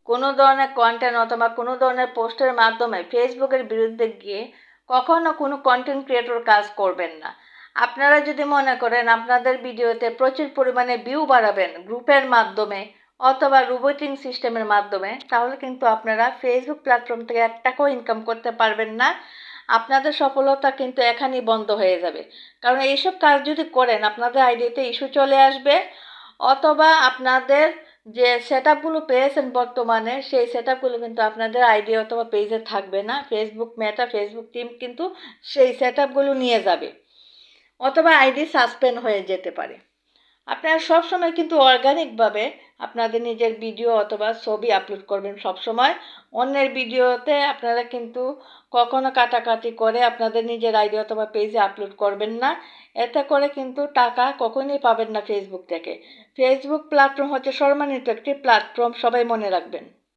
কোনো ধরনের কন্টেন্ট অথবা কোনো ধরনের পোস্টের মাধ্যমে ফেসবুকের বিরুদ্ধে গিয়ে কখনো কোনো কন্টেন্ট ক্রিয়েটর কাজ করবেন না। আপনারা যদি মনে করেন আপনাদের ভিডিওতে প্রচুর পরিমাণে ভিউ বাড়াবেন গ্রুপের মাধ্যমে অথবা রোবোটিং সিস্টেমের মাধ্যমে, তাহলে কিন্তু আপনারা ফেসবুক প্ল্যাটফর্ম থেকে 1 টাকাও ইনকাম করতে পারবেন না। আপনাদের সফলতা কিন্তু এখানেই বন্ধ হয়ে যাবে। কারণ এইসব কাজ যদি করেন আপনাদের আইডিতে ইস্যু চলে আসবে, অথবা আপনাদের যে সেটআপগুলো পেয়েছেন বর্তমানে সেই সেটআপগুলো কিন্তু আপনাদের আইডি অথবা পেজে থাকবে না। ফেসবুক টিম কিন্তু সেই সেটআপগুলো নিয়ে যাবে, অথবা আইডি সাসপেন্ড হয়ে যেতে পারে। আপনারা সবসময় কিন্তু অর্গানিকভাবে আপনাদের নিজের ভিডিও অথবা ছবি আপলোড করবেন। সবসময় অন্যের ভিডিওতে আপনারা কিন্তু কখনো কাটাকাটি করে আপনাদের নিজের আইডি অথবা পেজে আপলোড করবেন না। এতে করে কিন্তু টাকা কখনোই পাবেন না ফেসবুক থেকে। ফেসবুক প্ল্যাটফর্ম হচ্ছে সম্মানিত একটি প্ল্যাটফর্ম, সবাই মনে রাখবেন।